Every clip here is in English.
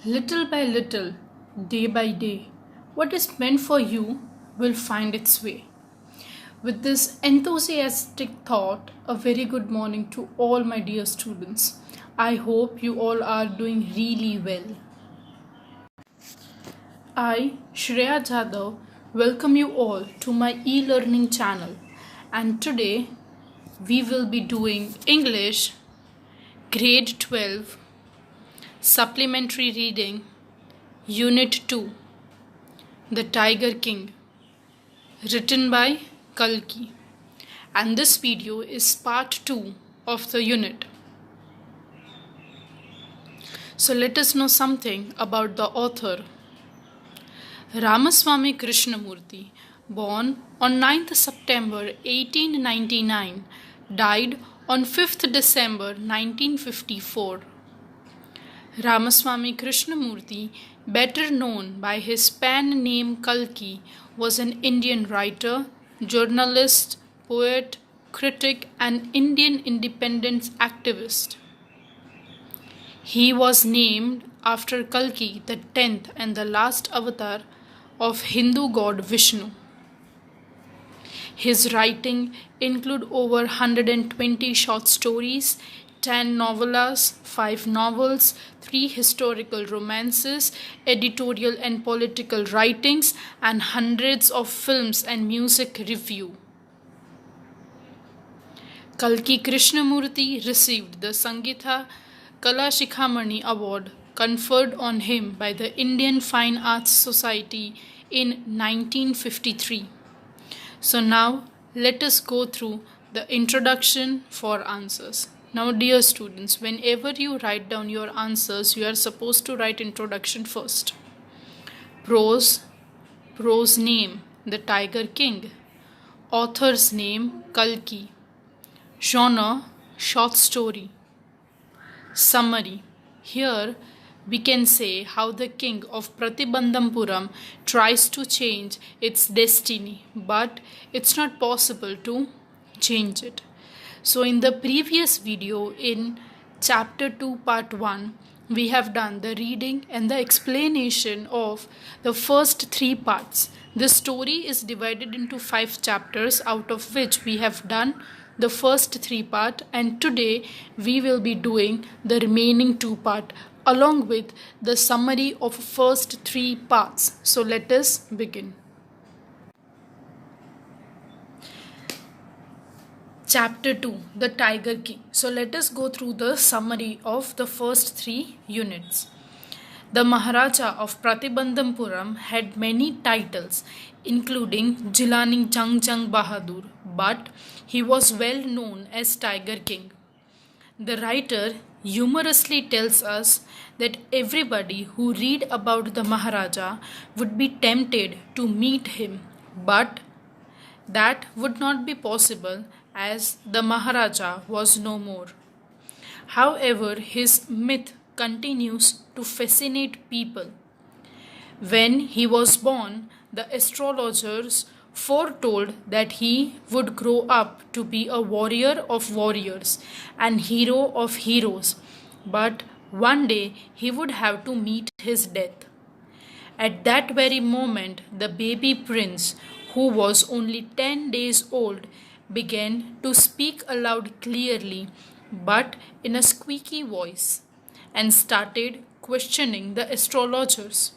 Little by little, day by day, what is meant for you will find its way. With this enthusiastic thought, a very good morning to all my dear students. I hope you all are doing really well. I, Shreya Jadhav, welcome you all to my e-learning channel. And today we will be doing English Grade 12 Supplementary Reading Unit 2 The Tiger King, written by Kalki, and this video is part 2 of the unit. So let us know something about the author. Ramaswamy Krishnamurthy, born on 9th September 1899, died on 5th December 1954. Ramaswamy Krishnamurthy, better known by his pen name Kalki, was an Indian writer, journalist, poet, critic, and Indian independence activist. He was named after Kalki, the 10th and the last avatar of Hindu god Vishnu. His writing include over 120 short stories, 10 novellas, 5 novels, 3 historical romances, editorial and political writings, and hundreds of films and music review. Kalki Krishnamurthy received the Sangeetha Kalashikhamani Award conferred on him by the Indian Fine Arts Society in 1953. So now let us go through the introduction for answers. Now dear students, whenever you write down your answers, you are supposed to write introduction first. Prose name, The Tiger King. Author's name, Kalki. Genre, short story. Summary. Here we can say how the king of Pratibandhampuram tries to change its destiny, but it's not possible to change it. So in the previous video in chapter 2 part 1, we have done the reading and the explanation of the first 3 parts. The story is divided into 5 chapters, out of which we have done the first 3 part, and today we will be doing the remaining 2 part along with the summary of first 3 parts. So let us begin. Chapter 2, The Tiger King. So let us go through the summary of the first 3 units. The Maharaja of Pratibandhampuram had many titles, including Jilani Jang Jang Bahadur, but he was well known as Tiger King. The writer humorously tells us that everybody who read about the Maharaja would be tempted to meet him, but that would not be possible as the Maharaja was no more. However, his myth continues to fascinate people. When he was born, the astrologers foretold that he would grow up to be a warrior of warriors and hero of heroes, but one day he would have to meet his death. At that very moment, the baby prince, who was only 10 days old, began to speak aloud clearly but in a squeaky voice and started questioning the astrologers.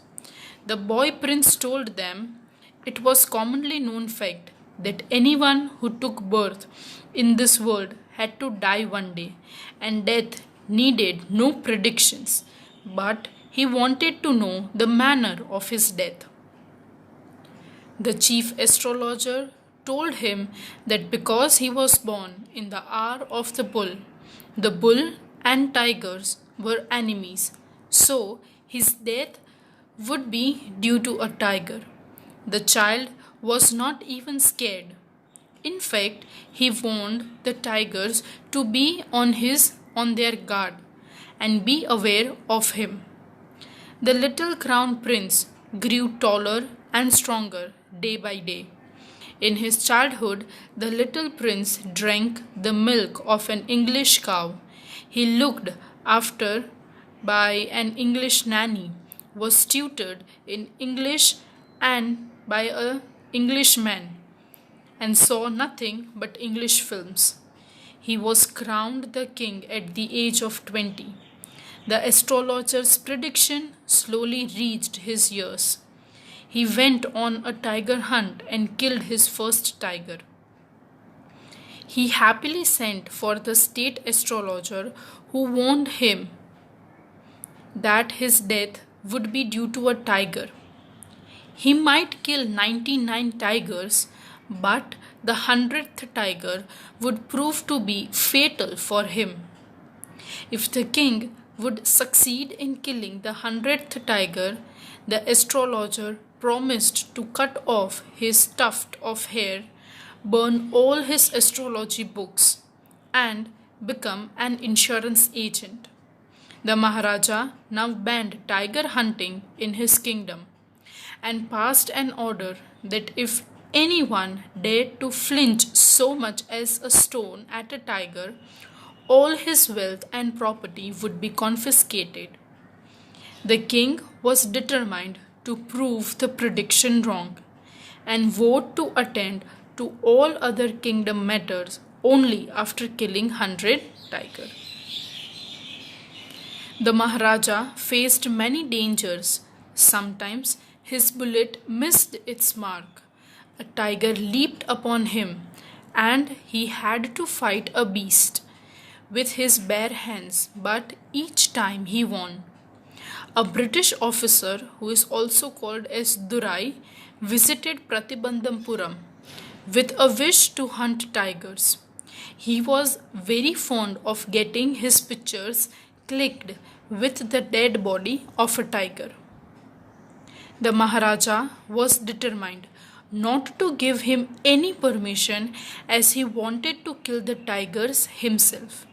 The boy prince told them it was commonly known fact that anyone who took birth in this world had to die one day, and death needed no predictions, but he wanted to know the manner of his death. The chief astrologer told him that because he was born in the hour of the bull and tigers were enemies, so his death would be due to a tiger. The child was not even scared. In fact, he warned the tigers to be on their guard and be aware of him. The little crown prince grew taller and stronger day by day. In his childhood, the little prince drank the milk of an English cow. He looked after by an English nanny, was tutored in English and by a Englishman, and saw nothing but English films. He was crowned the king at the age of 20. The astrologer's prediction slowly reached his ears. He went on a tiger hunt and killed his first tiger. He happily sent for the state astrologer, who warned him that his death would be due to a tiger. He might kill 99 tigers, but the 100th tiger would prove to be fatal for him. If the king would succeed in killing the 100th tiger, the astrologer promised to cut off his tuft of hair, burn all his astrology books, and become an insurance agent. The Maharaja now banned tiger hunting in his kingdom and passed an order that if anyone dared to flinch so much as a stone at a tiger, all his wealth and property would be confiscated. The king was determined to prove the prediction wrong and vowed to attend to all other kingdom matters only after killing 100 tigers. The Maharaja faced many dangers. Sometimes his bullet missed its mark. A tiger leaped upon him, and he had to fight a beast with his bare hands, but each time he won. A British officer, who is also called as Durai, visited Pratibandhampuram with a wish to hunt tigers. He was very fond of getting his pictures clicked with the dead body of a tiger. The Maharaja was determined not to give him any permission, as he wanted to kill the tigers himself.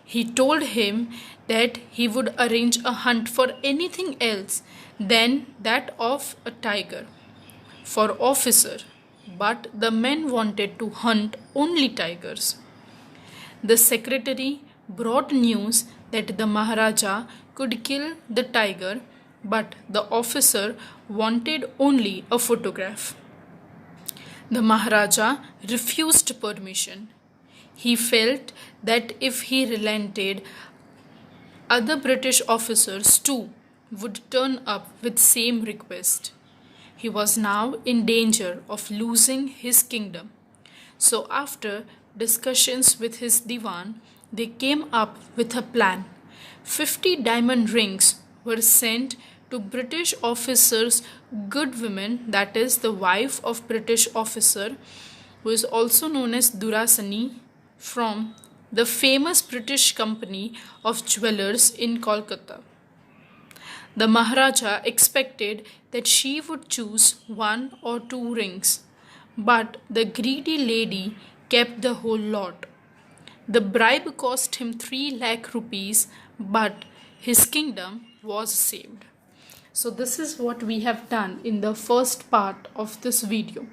He told him that he would arrange a hunt for anything else than that of a tiger for officer, but the men wanted to hunt only tigers. The secretary brought news that the Maharaja could kill the tiger, but the officer wanted only a photograph. The Maharaja refused permission. He felt that if he relented, other British officers too would turn up with same request. He was now in danger of losing his kingdom. So after discussions with his divan, they came up with a plan. 50 diamond rings were sent to British officers' good women, that is the wife of British officer, who is also known as Durasani, from the famous British company of jewelers in Kolkata. The Maharaja expected that she would choose 1 or 2 rings, but the greedy lady kept the whole lot. The bribe cost him 3 lakh rupees, but his kingdom was saved. So this is what we have done in the first part of this video.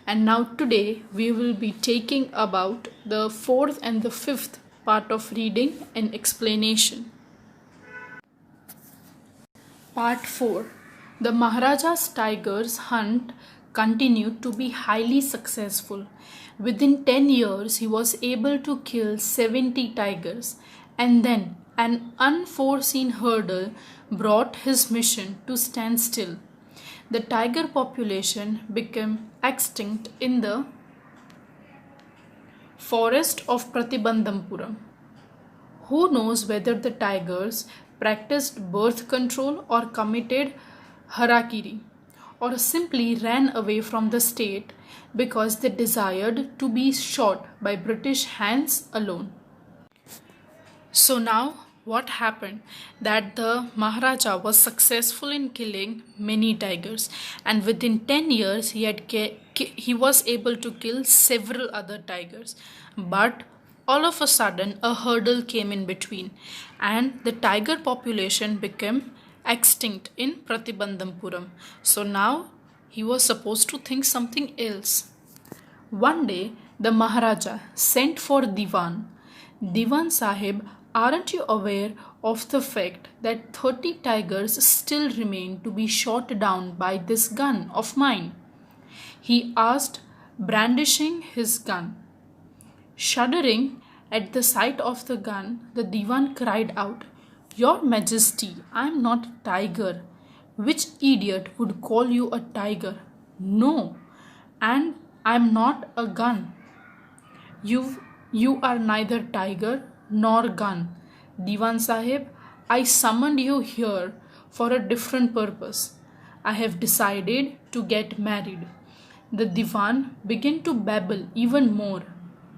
And now today we will be taking about the 4th and the 5th part of reading and explanation. Part 4. The Maharaja's tigers hunt continued to be highly successful. Within 10 years, he was able to kill 70 tigers, and then an unforeseen hurdle brought his mission to stand still. The tiger population became extinct in the forest of Pratibandhampuram. Who knows whether the tigers practiced birth control or committed harakiri, or simply ran away from the state because they desired to be shot by British hands alone. So now what happened, that the Maharaja was successful in killing many tigers, and within 10 years he was able to kill several other tigers. But all of a sudden a hurdle came in between, and the tiger population became extinct in Pratibandhampuram. So now he was supposed to think something else. One day the Maharaja sent for Diwan. Diwan Sahib, aren't you aware of the fact that 30 tigers still remain to be shot down by this gun of mine? He asked, brandishing his gun. Shuddering at the sight of the gun, the Diwan cried out, Your Majesty, I am not a tiger. Which idiot would call you a tiger? No, and I am not a gun. You are neither tiger nor gun. Diwan Sahib, I summoned you here for a different purpose. I have decided to get married. The Diwan began to babble even more.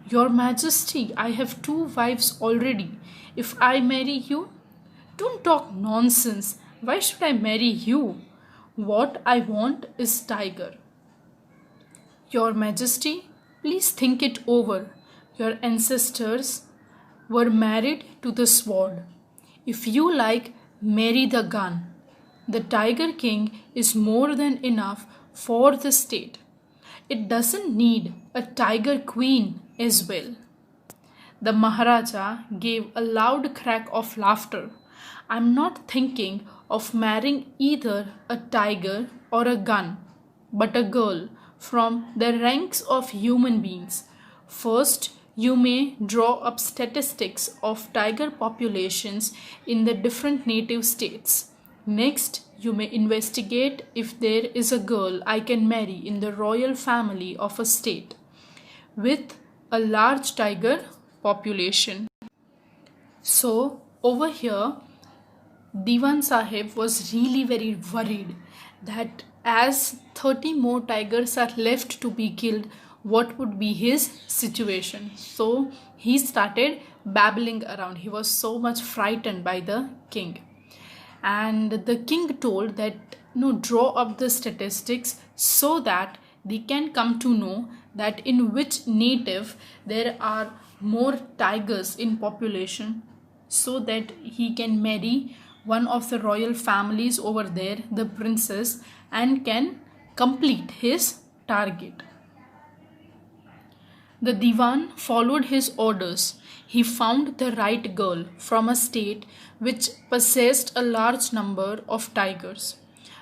Your Majesty, I have 2 wives already. If I marry you, don't talk nonsense. Why should I marry you? What I want is tiger. Your Majesty, please think it over. Your ancestors were married to the sword. If you like, marry the gun. The Tiger King is more than enough for the state. It doesn't need a tiger queen as well. The Maharaja gave a loud crack of laughter. I'm not thinking of marrying either a tiger or a gun, but a girl from the ranks of human beings. First, you may draw up statistics of tiger populations in the different native states. Next, you may investigate if there is a girl I can marry in the royal family of a state with a large tiger population. So, over here, Diwan Sahib was really very worried that as 30 more tigers are left to be killed, what would be his situation? So, he started babbling around. He was so much frightened by the king. And the king told that, draw up the statistics so that they can come to know that in which native there are more tigers in population, so that he can marry one of the royal families over there, the princess, and can complete his target. The Diwan followed his orders. He found the right girl from a state which possessed a large number of tigers.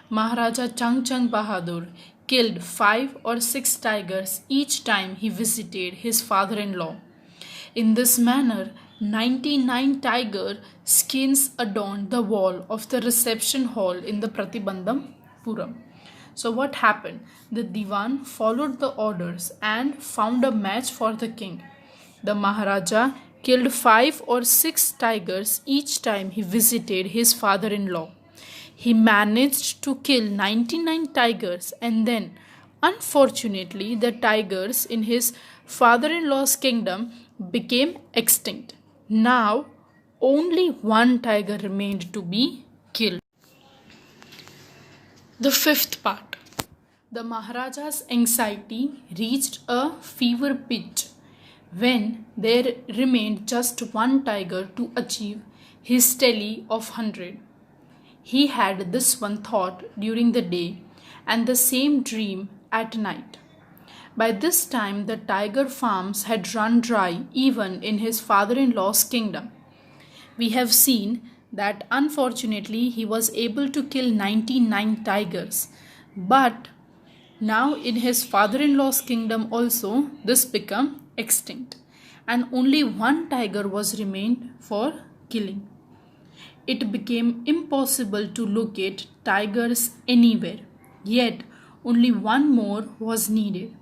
Maharaja Chang Bahadur killed 5 or 6 tigers each time he visited his father-in-law. In this manner, 99 tiger skins adorned the wall of the reception hall in the Pratibandhapuram. So what happened? The Diwan followed the orders and found a match for the king. The Maharaja killed 5 or 6 tigers each time he visited his father-in-law. He managed to kill 99 tigers, and then, unfortunately, the tigers in his father-in-law's kingdom became extinct. Now, only 1 tiger remained to be killed. The 5th part. The Maharaja's anxiety reached a fever pitch when there remained just 1 tiger to achieve his tally of 100. He had this one thought during the day and the same dream at night. By this time, the tiger farms had run dry even in his father-in-law's kingdom. We have seen that unfortunately he was able to kill 99 tigers, but now in his father-in-law's kingdom also this became extinct, and only 1 tiger was remained for killing. It became impossible to locate tigers anywhere, yet only 1 more was needed.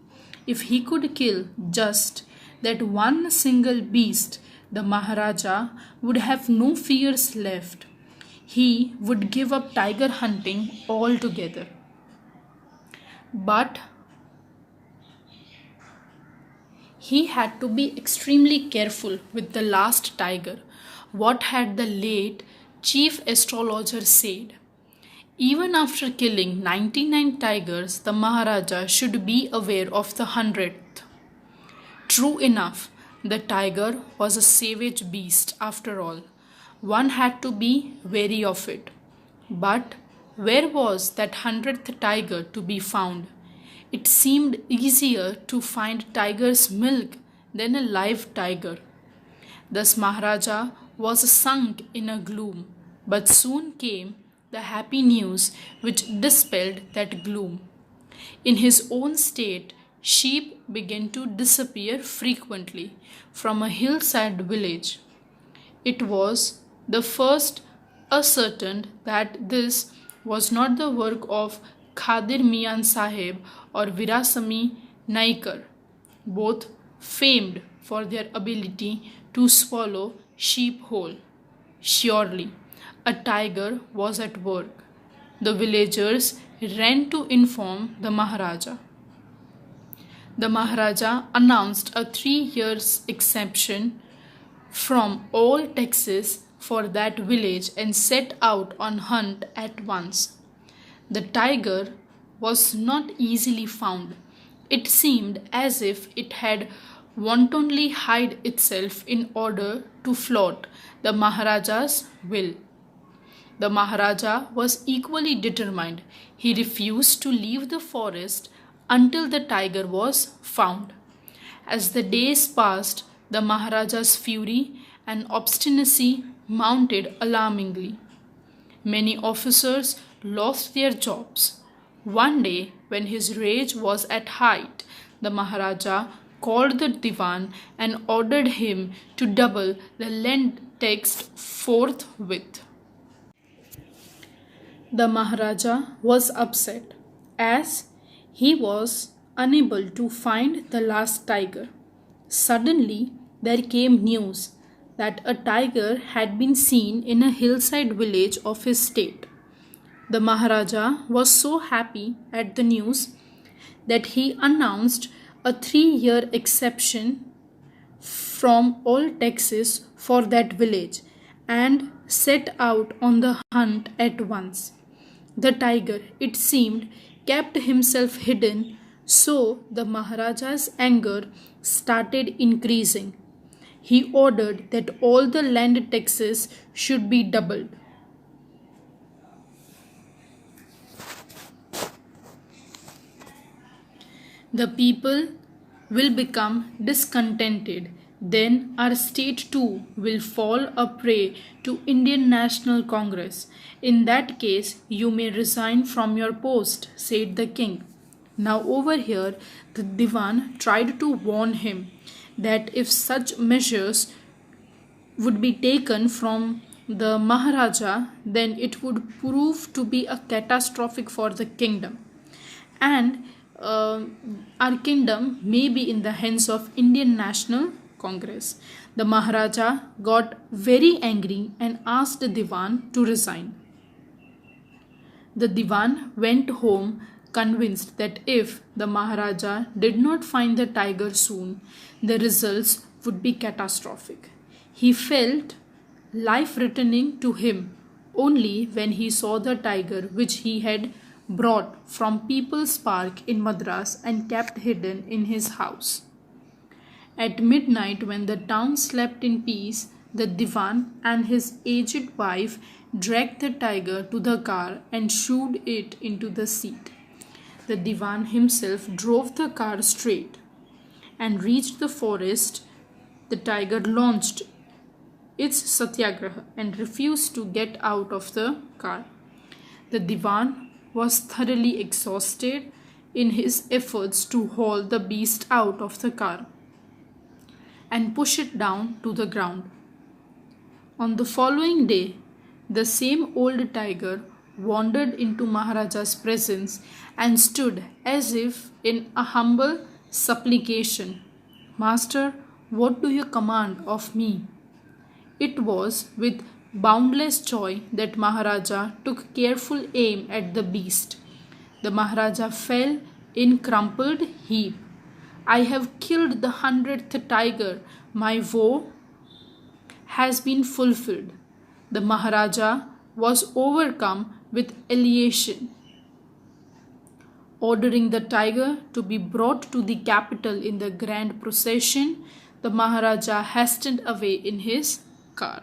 If he could kill just that 1 single beast, the Maharaja would have no fears left. He would give up tiger hunting altogether. But he had to be extremely careful with the last tiger. What had the late chief astrologer said? Even after killing 99 tigers, the Maharaja should be aware of the 100th. True enough, the tiger was a savage beast after all. One had to be wary of it. But where was that 100th tiger to be found? It seemed easier to find tiger's milk than a live tiger. Thus Maharaja was sunk in a gloom, but soon came the happy news which dispelled that gloom. In his own state, sheep began to disappear frequently from a hillside village. It was the first ascertained that this was not the work of Khadir Mian Sahib or Virasami Naikar, both famed for their ability to swallow sheep whole. Surely, a tiger was at work. The villagers ran to inform the Maharaja. The Maharaja announced a 3 years exemption from all taxes for that village and set out on hunt at once. The tiger was not easily found. It seemed as if it had wantonly hid itself in order to flout the Maharaja's will. The Maharaja was equally determined. He refused to leave the forest until the tiger was found. As the days passed, the Maharaja's fury and obstinacy mounted alarmingly. Many officers lost their jobs. One day, when his rage was at height, the Maharaja called the Diwan and ordered him to double the land tax forthwith. The Maharaja was upset as he was unable to find the last tiger. Suddenly, there came news that a tiger had been seen in a hillside village of his state. The Maharaja was so happy at the news that he announced a 3 year exception from all taxes for that village and set out on the hunt at once. The tiger, it seemed, kept himself hidden, so the Maharaja's anger started increasing. He ordered that all the land taxes should be doubled. The people will become discontented. Then our state too will fall a prey to Indian National Congress. In that case, you may resign from your post, said the king. Now over here, the Diwan tried to warn him that if such measures would be taken from the Maharaja, then it would prove to be a catastrophic for the kingdom. And our kingdom may be in the hands of Indian National Congress. The Maharaja got very angry and asked the Diwan to resign. The Diwan went home convinced that if the Maharaja did not find the tiger soon, the results would be catastrophic. He felt life returning to him only when he saw the tiger which he had brought from People's Park in Madras and kept hidden in his house. At midnight, when the town slept in peace, the Diwan and his aged wife dragged the tiger to the car and shoved it into the seat. The Diwan himself drove the car straight and reached the forest. The tiger launched its satyagraha and refused to get out of the car. The Diwan was thoroughly exhausted in his efforts to haul the beast out of the car and push it down to the ground. On the following day, the same old tiger wandered into Maharaja's presence and stood as if in a humble supplication. Master, what do you command of me? It was with boundless joy that Maharaja took careful aim at the beast. The Maharaja fell in crumpled heap. I have killed the 100th tiger. My vow has been fulfilled. The Maharaja was overcome with elation. Ordering the tiger to be brought to the capital in the grand procession, the Maharaja hastened away in his car.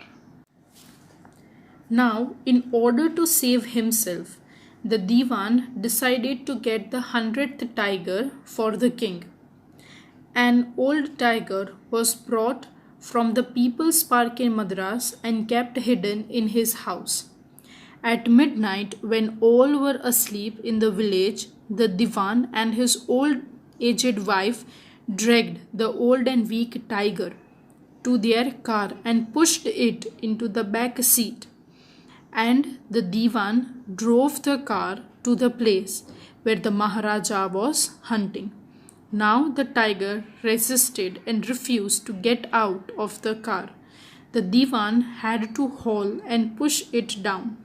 Now, in order to save himself, the Diwan decided to get the 100th tiger for the king. An old tiger was brought from the People's Park in Madras and kept hidden in his house. At midnight, when all were asleep in the village, the Diwan and his old aged wife dragged the old and weak tiger to their car and pushed it into the back seat. And the Diwan drove the car to the place where the Maharaja was hunting. Now the tiger resisted and refused to get out of the car. The Diwan had to haul and push it down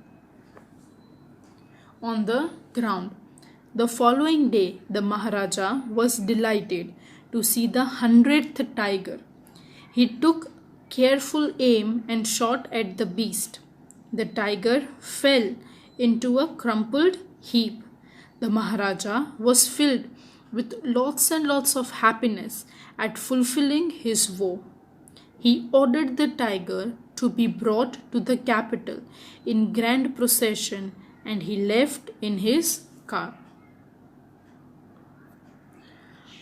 on the ground. The following day, the Maharaja was delighted to see the 100th tiger. He took careful aim and shot at the beast. The tiger fell into a crumpled heap. The Maharaja was filled with lots and lots of happiness at fulfilling his vow. He ordered the tiger to be brought to the capital in grand procession, and he left in his car.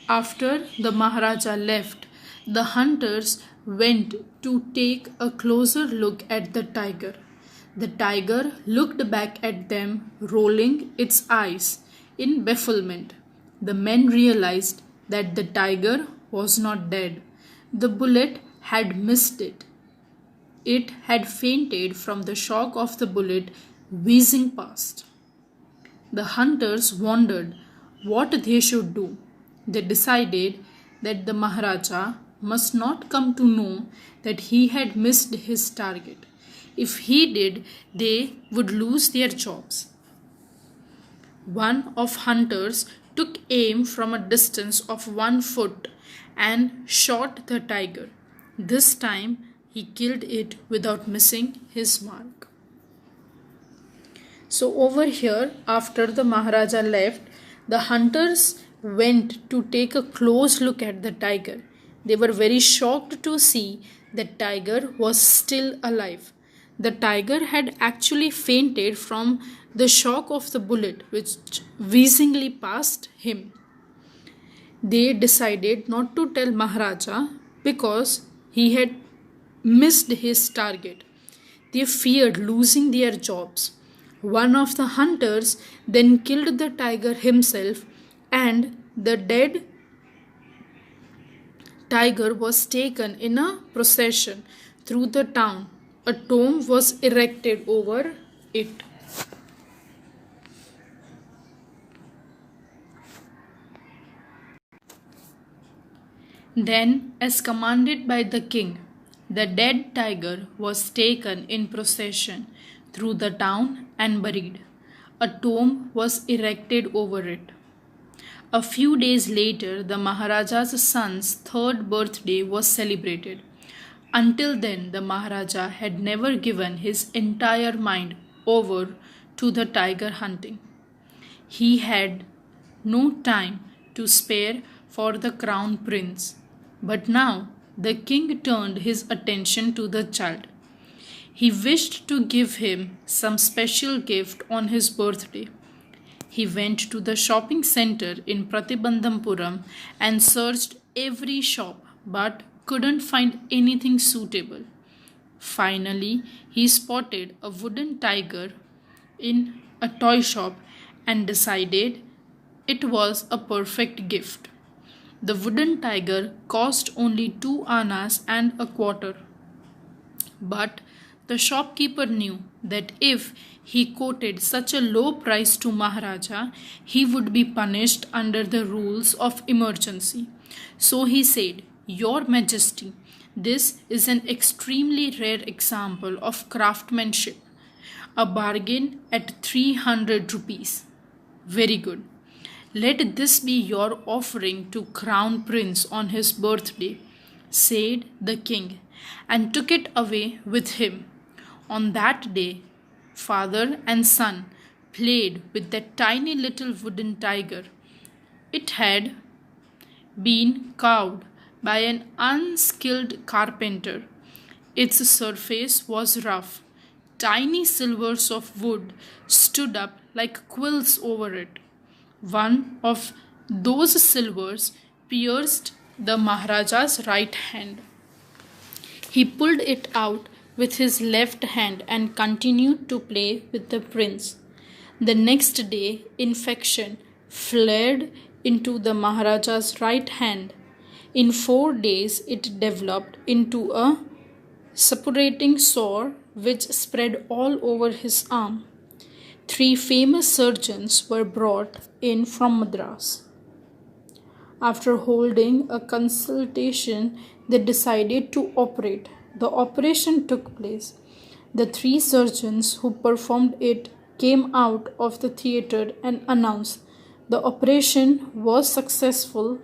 After the Maharaja left, the hunters went to take a closer look at the tiger. The tiger looked back at them, rolling its eyes in bafflement. The men realized that the tiger was not dead. The bullet had missed it. It had fainted from the shock of the bullet whizzing past. The hunters wondered what they should do. They decided that the Maharaja must not come to know that he had missed his target. If he did, they would lose their jobs. One of hunters took aim from a distance of 1 foot and shot the tiger. This time he killed it without missing his mark. So over here, after the Maharaja left, the hunters went to take a close look at the tiger. They were very shocked to see that tiger was still alive. The tiger had actually fainted from the shock of the bullet which whizzingly passed him. They decided not to tell Maharaja because he had missed his target. They feared losing their jobs. One of the hunters then killed the tiger himself, and the dead tiger was taken in a procession through the town. A tomb was erected over it. Then, as commanded by the king, the dead tiger was taken in procession through the town and buried. A tomb was erected over it. A few days later, the Maharaja's son's 3rd birthday was celebrated. Until then, the Maharaja had never given his entire mind over to the tiger hunting. He had no time to spare for the crown prince. But now the king turned his attention to the child. He wished to give him some special gift on his birthday. He went to the shopping center in Pratibandhampuram and searched every shop but couldn't find anything suitable. Finally, he spotted a wooden tiger in a toy shop and decided it was a perfect gift. The wooden tiger cost only 2 annas and a quarter. But the shopkeeper knew that if he quoted such a low price to Maharaja, he would be punished under the rules of emergency. So he said, "Your Majesty, this is an extremely rare example of craftsmanship. A bargain at 300 rupees. Very good. Let this be your offering to Crown Prince on his birthday," said the king, and took it away with him. On that day, father and son played with that tiny little wooden tiger. It had been carved by an unskilled carpenter. Its surface was rough. Tiny slivers of wood stood up like quills over it. One of those slivers pierced the Maharaja's right hand. He pulled it out with his left hand and continued to play with the prince. The next day, infection flared into the Maharaja's right hand. In 4 days, it developed into a suppurating sore which spread all over his arm. 3 famous surgeons were brought in from Madras. After holding a consultation, they decided to operate. The operation took place. The 3 surgeons who performed it came out of the theatre and announced the operation was successful.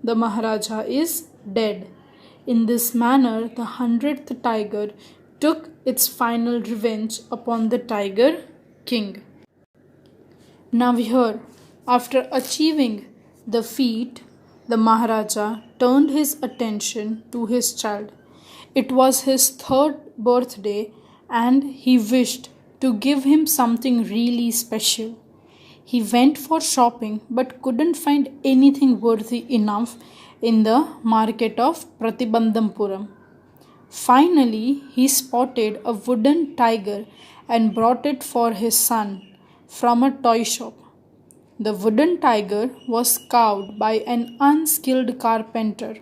The Maharaja is dead. In this manner, the 100th tiger took its final revenge upon the Tiger King. Now here, after achieving the feat, the Maharaja turned his attention to his child. It was his 3rd birthday and he wished to give him something really special. He went for shopping but couldn't find anything worthy enough in the market of Pratibandhampuram. Finally, he spotted a wooden tiger and brought it for his son from a toy shop. The wooden tiger was carved by an unskilled carpenter.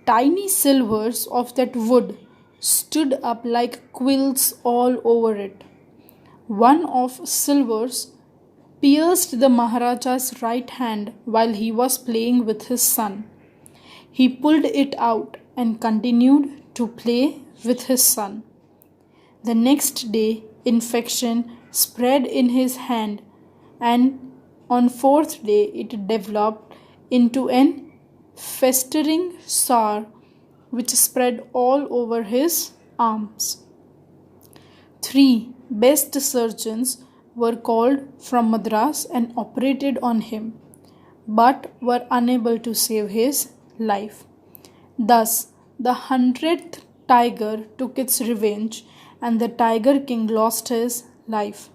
Tiny silvers of that wood stood up like quills all over it. One of silvers pierced the Maharaja's right hand while he was playing with his son. He pulled it out and continued to play with his son. The next day, infection spread in his hand, and on 4th day it developed into an festering sore which spread all over his arms. 3 best surgeons were called from Madras and operated on him, but were unable to save his life. Thus, the 100th tiger took its revenge and the Tiger King lost his life.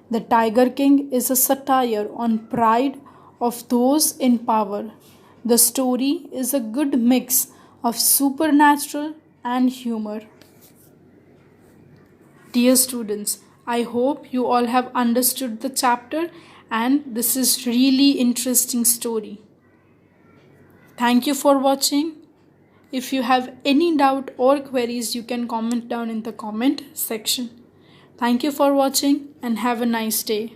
The Tiger King is a satire on pride of those in power. The story is a good mix of supernatural and humor. Dear students, I hope you all have understood the chapter and this is really interesting story. Thank you for watching. If you have any doubt or queries, you can comment down in the comment section. Thank you for watching and have a nice day.